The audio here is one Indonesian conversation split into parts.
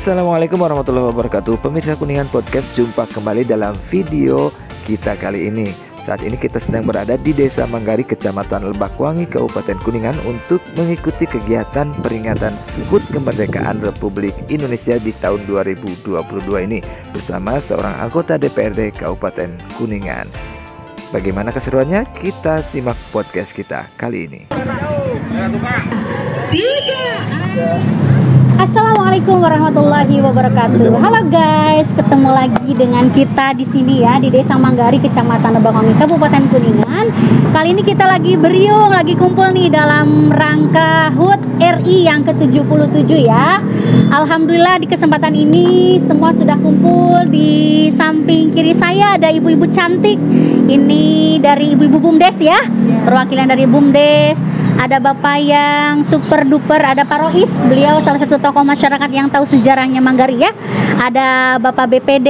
Assalamualaikum warahmatullahi wabarakatuh. Pemirsa Kuningan Podcast, jumpa kembali dalam video kita kali ini. Saat ini kita sedang berada di Desa Manggari, Kecamatan Lebakwangi, Kabupaten Kuningan untuk mengikuti kegiatan peringatan HUT Kemerdekaan Republik Indonesia di tahun 2022 ini bersama seorang anggota DPRD Kabupaten Kuningan. Bagaimana keseruannya? Kita simak podcast kita kali ini. Assalamualaikum warahmatullahi wabarakatuh. Halo guys, ketemu lagi dengan kita di sini ya, di Desa Manggari, Kecamatan Lebakwangi, Kabupaten Kuningan. Kali ini kita lagi beriung, lagi kumpul nih dalam rangka HUT RI yang ke-77 ya. Alhamdulillah di kesempatan ini semua sudah kumpul. Di samping kiri saya ada ibu-ibu cantik. Ini dari ibu-ibu BUMDes ya, perwakilan dari BUMDes. Ada Bapak yang super duper, ada Pak Rois, beliau salah satu tokoh masyarakat yang tahu sejarahnya Manggari ya. Ada Bapak BPD,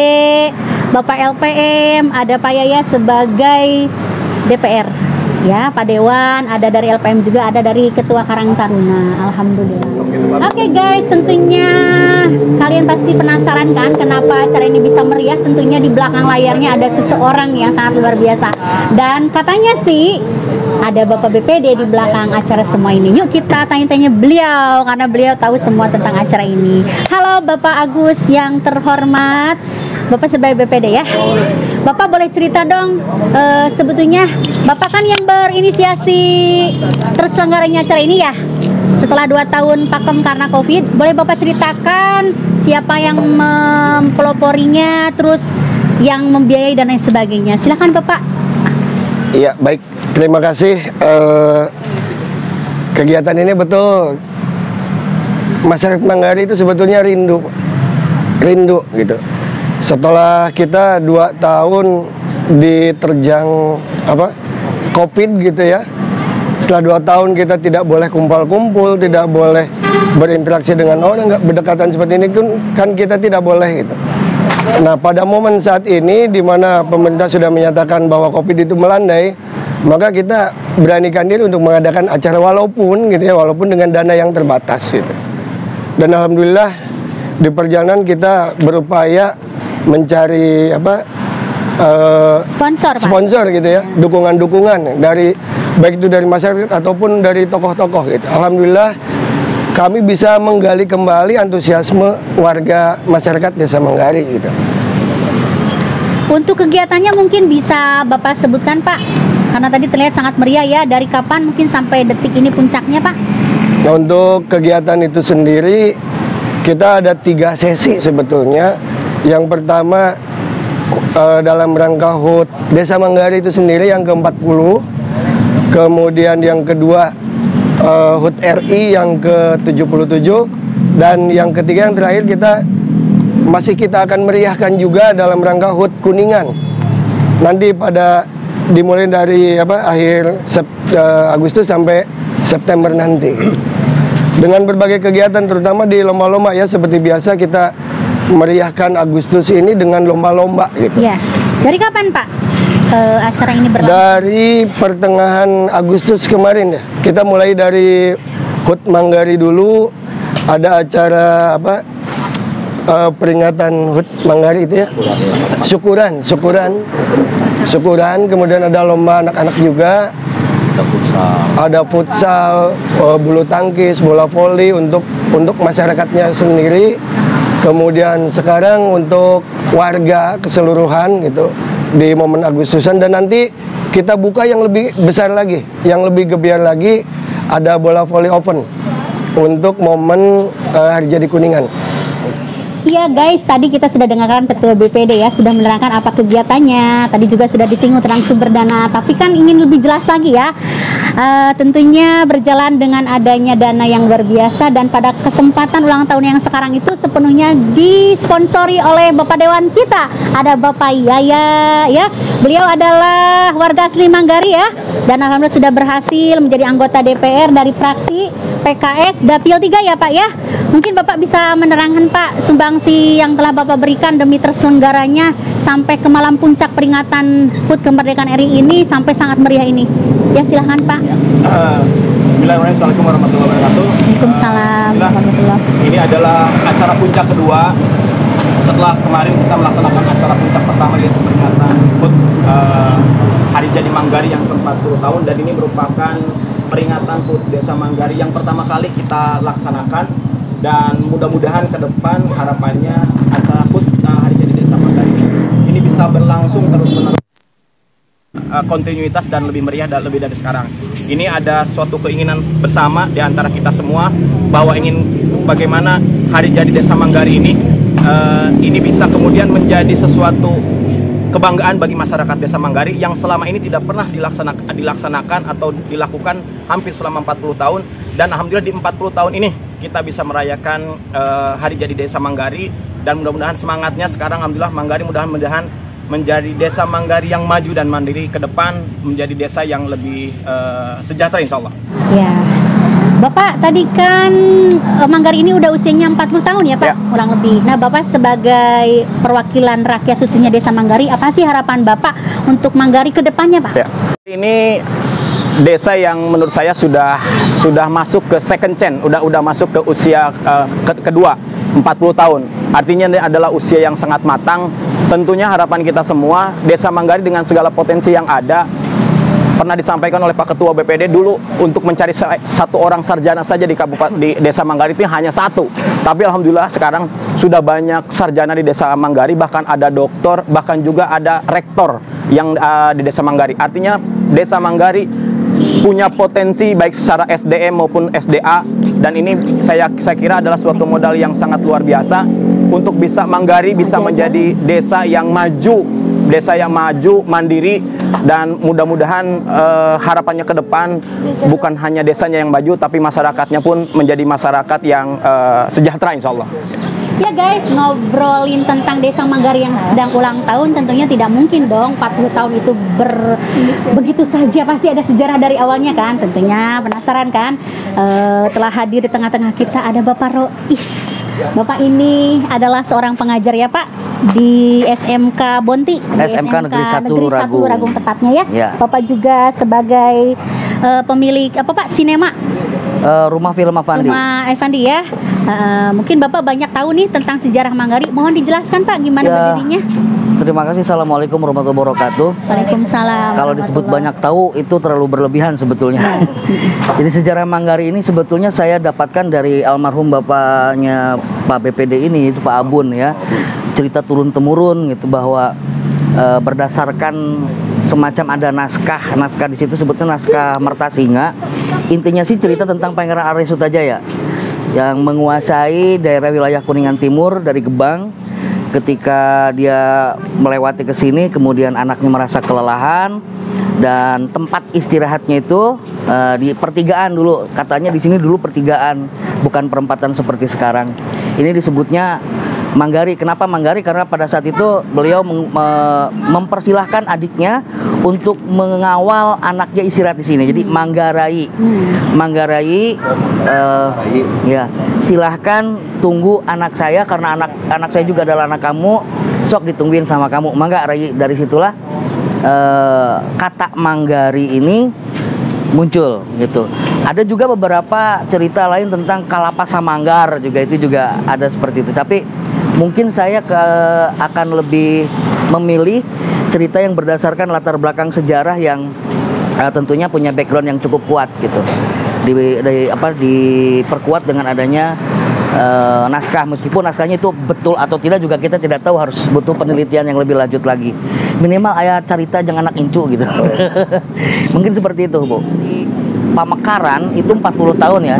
Bapak LPM, ada Pak Yaya sebagai DPR ya, Pak Dewan, ada dari LPM juga, ada dari Ketua Karang Taruna. Alhamdulillah. Oke guys, tentunya kalian pasti penasaran kan kenapa acara ini bisa meriah. Tentunya di belakang layarnya ada seseorang yang sangat luar biasa. Dan katanya sih ada Bapak BPD di belakang acara semua ini. Yuk kita tanya-tanya beliau, karena beliau tahu semua tentang acara ini. Halo Bapak Agus yang terhormat, Bapak sebagai BPD ya. Bapak boleh cerita dong, sebetulnya Bapak kan yang berinisiasi terselenggaranya acara ini ya, setelah 2 tahun pakem karena COVID. Boleh Bapak ceritakan siapa yang mempeloporinya, terus yang membiayai dan lain sebagainya. Silakan Bapak. Iya, baik. Terima kasih. Kegiatan ini betul, masyarakat Manggari itu sebetulnya rindu gitu. Setelah kita 2 tahun diterjang COVID gitu ya. Setelah 2 tahun kita tidak boleh kumpul-kumpul, tidak boleh berinteraksi dengan orang, berdekatan seperti ini kan kita tidak boleh gitu. Nah, pada momen saat ini di mana pemerintah sudah menyatakan bahwa COVID itu melandai, maka kita beranikan diri untuk mengadakan acara walaupun dengan dana yang terbatas gitu. Dan alhamdulillah di perjalanan kita berupaya mencari sponsor gitu ya, dukungan-dukungan dari baik itu dari masyarakat ataupun dari tokoh-tokoh gitu. Alhamdulillah kami bisa menggali kembali antusiasme warga masyarakat Desa Manggari gitu. Untuk kegiatannya mungkin bisa Bapak sebutkan Pak, karena tadi terlihat sangat meriah ya. Dari kapan mungkin sampai detik ini puncaknya Pak? Nah, untuk kegiatan itu sendiri kita ada 3 sesi sebetulnya. Yang pertama dalam rangka HUT Desa Manggari itu sendiri yang ke-40. Kemudian yang kedua HUT RI yang ke-77, dan yang ketiga yang terakhir kita akan meriahkan juga dalam rangka HUT Kuningan. Nanti dimulai dari akhir Agustus sampai September nanti. Dengan berbagai kegiatan terutama di lomba-lomba ya, seperti biasa kita meriahkan Agustus ini dengan lomba-lomba gitu. Ya. Dari kapan Pak acara ini berlangsung? Dari pertengahan Agustus kemarin ya. Kita mulai dari HUT Manggari dulu, ada acara peringatan HUT Manggari itu ya. Syukuran. Kemudian ada lomba anak-anak juga. Ada futsal, bulu tangkis, bola voli untuk masyarakatnya sendiri. Kemudian sekarang untuk warga keseluruhan gitu di momen Agustusan, dan nanti kita buka yang lebih besar lagi, yang lebih gebiar lagi, ada bola voli open untuk momen Hari Jadi Kuningan. Iya guys, tadi kita sudah dengarkan Ketua BPD ya, sudah menerangkan apa kegiatannya. Tadi juga sudah disinggung tentang sumber dana, tapi kan ingin lebih jelas lagi ya. Tentunya berjalan dengan adanya dana yang luar biasa, dan pada kesempatan ulang tahun yang sekarang itu sepenuhnya disponsori oleh Bapak Dewan kita. Ada Bapak Yaya ya, beliau adalah warga asli Manggari ya, dan alhamdulillah sudah berhasil menjadi anggota DPR dari fraksi PKS Dapil 3 ya Pak ya. Mungkin Bapak bisa menerangkan Pak sumbangsi yang telah Bapak berikan demi terselenggaranya sampai ke malam puncak peringatan HUT Kemerdekaan RI ini sampai sangat meriah ini. Ya silahkan Pak. Bismillahirrahmanirrahim. Assalamualaikum warahmatullahi wabarakatuh. Waalaikumsalam warahmatullahi. Ini adalah acara puncak kedua setelah kemarin kita melaksanakan acara puncak pertama, yaitu peringatan HUT Hari Jadi Manggari yang ke-40 tahun, dan ini merupakan peringatan HUT Desa Manggari yang pertama kali kita laksanakan, dan mudah-mudahan ke depan harapannya acara HUT Hari Jadi Desa Manggari ini bisa berlangsung terus-menerus, kontinuitas dan lebih meriah dan lebih dari sekarang. Ini ada suatu keinginan bersama di antara kita semua bahwa ingin bagaimana Hari Jadi Desa Manggari ini bisa kemudian menjadi sesuatu kebanggaan bagi masyarakat Desa Manggari yang selama ini tidak pernah dilaksanakan atau dilakukan hampir selama 40 tahun, dan alhamdulillah di 40 tahun ini kita bisa merayakan Hari Jadi Desa Manggari, dan mudah-mudahan semangatnya sekarang alhamdulillah Manggari mudah-mudahan menjadi desa Manggari yang maju dan mandiri ke depan, menjadi desa yang lebih sejahtera insya Allah. Ya, Bapak tadi kan Manggari ini udah usianya 40 tahun ya Pak, ya, kurang lebih. Nah Bapak sebagai perwakilan rakyat khususnya desa Manggari, apa sih harapan Bapak untuk Manggari ke depannya Pak? Ya. Ini desa yang menurut saya sudah masuk ke second chance, udah masuk ke usia kedua, 40 tahun. Artinya ini adalah usia yang sangat matang. Tentunya harapan kita semua, Desa Manggari dengan segala potensi yang ada, pernah disampaikan oleh Pak Ketua BPD dulu untuk mencari satu orang sarjana saja di Desa Manggari itu hanya satu. Tapi alhamdulillah sekarang sudah banyak sarjana di Desa Manggari, bahkan ada doktor, bahkan juga ada rektor yang di Desa Manggari. Artinya Desa Manggari punya potensi baik secara SDM maupun SDA, dan ini saya kira adalah suatu modal yang sangat luar biasa untuk bisa Manggari bisa menjadi desa yang maju, mandiri, dan mudah-mudahan harapannya ke depan bukan hanya desanya yang maju, tapi masyarakatnya pun menjadi masyarakat yang sejahtera insya Allah. Ya guys, ngobrolin tentang Desa Manggari yang sedang ulang tahun tentunya tidak mungkin dong 40 tahun itu begitu saja, pasti ada sejarah dari awalnya kan. Tentunya penasaran kan? Telah hadir di tengah-tengah kita ada Bapak Rois. Bapak ini adalah seorang pengajar ya Pak di SMK Bonti, SMK Negeri 1 Ragung tepatnya ya. Ya. Bapak juga sebagai pemilik apa Pak, sinema Rumah Film Avandi. Rumah Avandi ya. Mungkin Bapak banyak tahu nih tentang sejarah Manggari. Mohon dijelaskan Pak gimana berdirinya. Terima kasih. Assalamualaikum warahmatullahi wabarakatuh. Waalaikumsalam. Kalau disebut banyak tahu itu terlalu berlebihan sebetulnya. Jadi sejarah Manggari ini sebetulnya saya dapatkan dari almarhum bapaknya Pak BPD ini, itu Pak Abun ya. Cerita turun temurun gitu, bahwa berdasarkan semacam ada naskah di situ sebetulnya naskah Mertasinga. Intinya sih cerita tentang Pangeran Arya Sutajaya yang menguasai daerah wilayah Kuningan Timur dari Gebang. Ketika dia melewati ke sini, kemudian anaknya merasa kelelahan, dan tempat istirahatnya itu di pertigaan dulu. Katanya di sini dulu pertigaan, bukan perempatan seperti sekarang. Ini disebutnya Manggari. Kenapa Manggari? Karena pada saat itu beliau mempersilahkan adiknya untuk mengawal anaknya istirahat di sini. Jadi Manggarai, ya silahkan tunggu anak saya karena anak saya juga adalah anak kamu. Sok ditungguin sama kamu. Mangga Rai. Dari situlah kata Manggari ini muncul gitu. Ada juga beberapa cerita lain tentang Kalapasa Manggar juga, itu juga ada seperti itu. Tapi mungkin saya akan lebih memilih cerita yang berdasarkan latar belakang sejarah yang tentunya punya background yang cukup kuat gitu. Diperkuat dengan adanya naskah, meskipun naskahnya itu betul atau tidak juga kita tidak tahu, harus butuh penelitian yang lebih lanjut lagi. Minimal ayat cerita jangan anak incu gitu. Mungkin seperti itu, Bu. Pamekaran itu 40 tahun ya,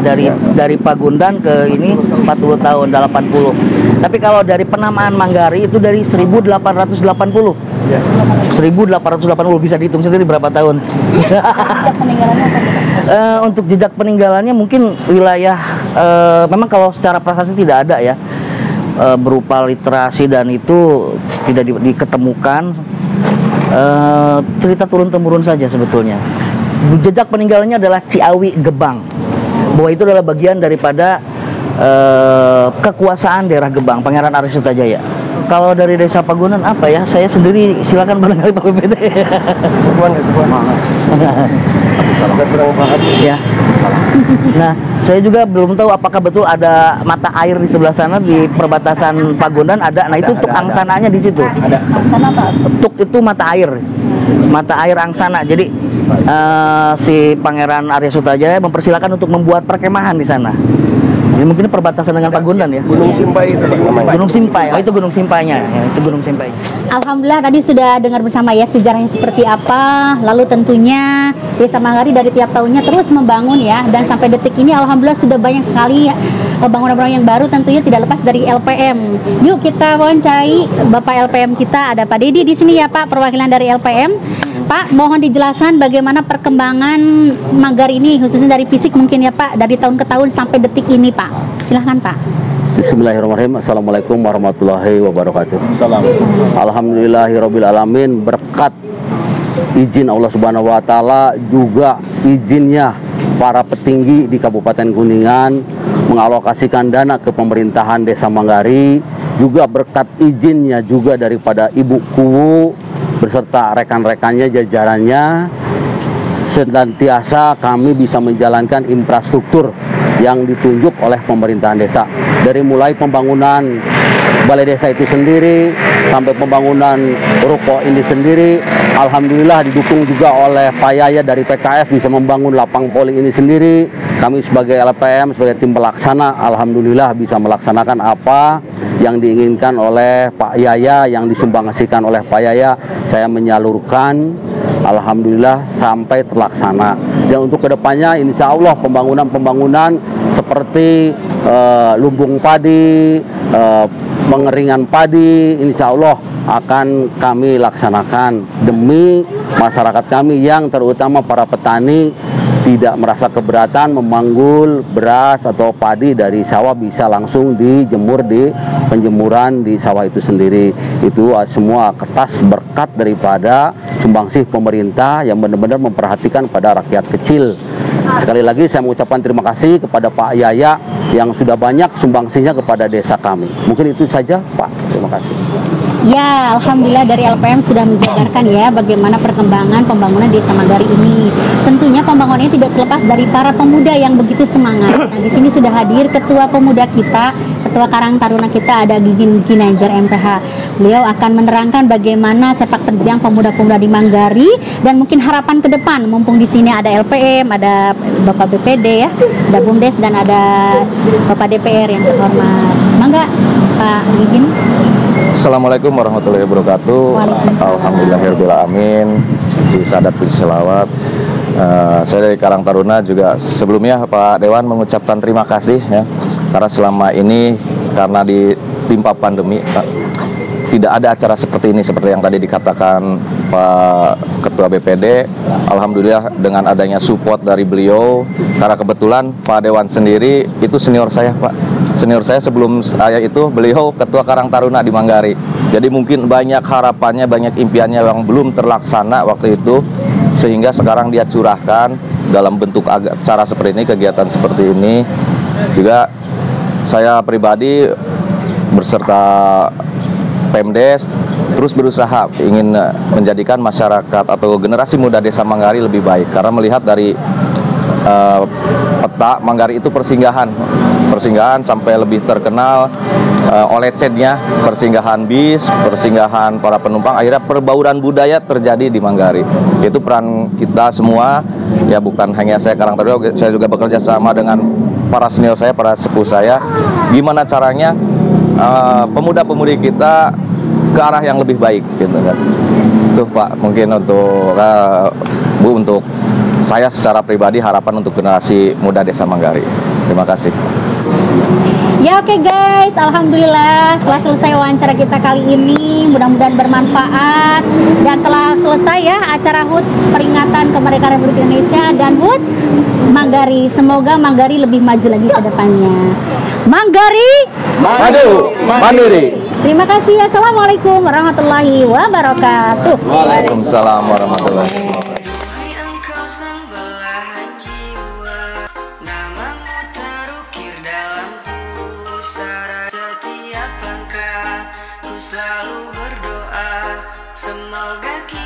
dari Pagundan ke ini 40 tahun, 80. Tapi kalau dari penamaan Manggari itu dari 1880. 1880 bisa dihitung sendiri berapa tahun. Jejak peninggalannya apa? Untuk jejak peninggalannya mungkin wilayah memang kalau secara prasasti tidak ada ya, berupa literasi dan itu tidak diketemukan. Cerita turun-temurun saja sebetulnya. Jejak peninggalannya adalah Ciawi Gebang, bahwa itu adalah bagian daripada kekuasaan daerah Gebang, Pangeran Arya Sutajaya. Kalau dari Desa Pagunan apa ya? Saya sendiri silakan barangkali Pak BPD. Sebuah. Ya. Nah, saya juga belum tahu apakah betul ada mata air di sebelah sana di perbatasan Pagunan ada. Nah, itu tuk angsananya di situ. Angsana apa? Tuk itu mata air angsana. Jadi si Pangeran Arya Sutajaya mempersilahkan untuk membuat perkemahan di sana. Ini mungkin perbatasan dengan Pagunan ya. Gunung Simpai itu namanya. Gunung Simpai. Oh, itu Gunung Simpainya. Ya, itu Gunung Simpainya. Alhamdulillah tadi sudah dengar bersama ya sejarahnya seperti apa. Lalu tentunya Desa Manggari dari tiap tahunnya terus membangun ya, dan sampai detik ini alhamdulillah sudah banyak sekali bangunan-bangunan yang baru, tentunya tidak lepas dari LPM. Yuk kita wawancarai Bapak LPM kita, ada Pak Dedi di sini ya Pak, perwakilan dari LPM. Pak, mohon dijelaskan bagaimana perkembangan Manggari ini, khususnya dari fisik mungkin ya Pak, dari tahun ke tahun sampai detik ini Pak. Silahkan Pak. Bismillahirrahmanirrahim. Assalamualaikum warahmatullahi wabarakatuh. Alhamdulillahirabbil alamin. Berkat izin Allah Subhanahu wa taala, juga izinnya para petinggi di Kabupaten Kuningan mengalokasikan dana ke pemerintahan Desa Manggari, juga berkat izinnya juga daripada Ibu Kuwu beserta rekan-rekannya, jajarannya, senantiasa kami bisa menjalankan infrastruktur yang ditunjuk oleh pemerintahan desa. Dari mulai pembangunan balai desa itu sendiri sampai pembangunan ruko ini sendiri, alhamdulillah didukung juga oleh Pak Yaya dari PKS bisa membangun lapang poli ini sendiri. Kami sebagai LPM, sebagai tim pelaksana, alhamdulillah bisa melaksanakan apa yang diinginkan oleh Pak Yaya, yang disumbangsikan oleh Pak Yaya. Saya menyalurkan, alhamdulillah sampai terlaksana. Dan untuk kedepannya insya Allah pembangunan seperti lumbung padi, pengeringan padi, insya Allah akan kami laksanakan demi masyarakat kami yang terutama para petani tidak merasa keberatan memanggul beras atau padi dari sawah, bisa langsung dijemur di penjemuran di sawah itu sendiri. Itu semua kertas berkat daripada sumbangsih pemerintah yang benar-benar memperhatikan pada rakyat kecil. Sekali lagi saya mengucapkan terima kasih kepada Pak Yaya yang sudah banyak sumbangsihnya kepada desa kami. Mungkin itu saja Pak, terima kasih. Ya, alhamdulillah dari LPM sudah menjabarkan ya bagaimana perkembangan pembangunan Desa Manggari ini. Tentunya pembangunannya tidak terlepas dari para pemuda yang begitu semangat. Nah, di sini sudah hadir ketua pemuda kita, ketua Karang Taruna kita, ada Gigin Ginanjar MPH. Beliau akan menerangkan bagaimana sepak terjang pemuda-pemuda di Manggari dan mungkin harapan ke depan. Mumpung di sini ada LPM, ada Bapak BPD ya, ada BUMDes dan ada Bapak DPR yang terhormat. Mangga Pak Gigin. Assalamualaikum warahmatullahi wabarakatuh. Alhamdulillahirrahmanirrahim. Puji sadat, puji selawat. Saya dari Karang Taruna juga sebelumnya Pak Dewan mengucapkan terima kasih ya, karena selama ini karena ditimpa pandemi tidak ada acara seperti ini, seperti yang tadi dikatakan Pak Ketua BPD. Alhamdulillah dengan adanya support dari beliau, karena kebetulan Pak Dewan sendiri itu senior saya Pak. Senior saya sebelum saya itu beliau Ketua Karang Taruna di Manggari. Jadi mungkin banyak harapannya, banyak impiannya yang belum terlaksana waktu itu, sehingga sekarang dia curahkan dalam bentuk acara seperti ini, kegiatan seperti ini. Juga saya pribadi berserta Pemdes terus berusaha ingin menjadikan masyarakat atau generasi muda Desa Manggari lebih baik, karena melihat dari peta Manggari itu persinggahan sampai lebih terkenal oleh CED-nya, persinggahan bis, persinggahan para penumpang. Akhirnya perbauran budaya terjadi di Manggari. Itu peran kita semua ya, bukan hanya saya Karang Taruna, saya juga bekerja sama dengan para senior saya, para sepuh saya, gimana caranya pemuda-pemudi kita ke arah yang lebih baik gitu kan. Tuh Pak, mungkin untuk Bu, untuk saya secara pribadi harapan untuk generasi muda Desa Manggari. Terima kasih. Ya oke guys, alhamdulillah telah selesai wawancara kita kali ini. Mudah-mudahan bermanfaat. Dan telah selesai ya acara HUT peringatan kemerdekaan Republik Indonesia dan HUT Manggari. Semoga Manggari lebih maju lagi ke depannya. Manggari Maju mandiri. Terima kasih. Assalamualaikum warahmatullahi wabarakatuh. Waalaikumsalam warahmatullahi wabarakatuh. Setiap langkah ku selalu Semoga kita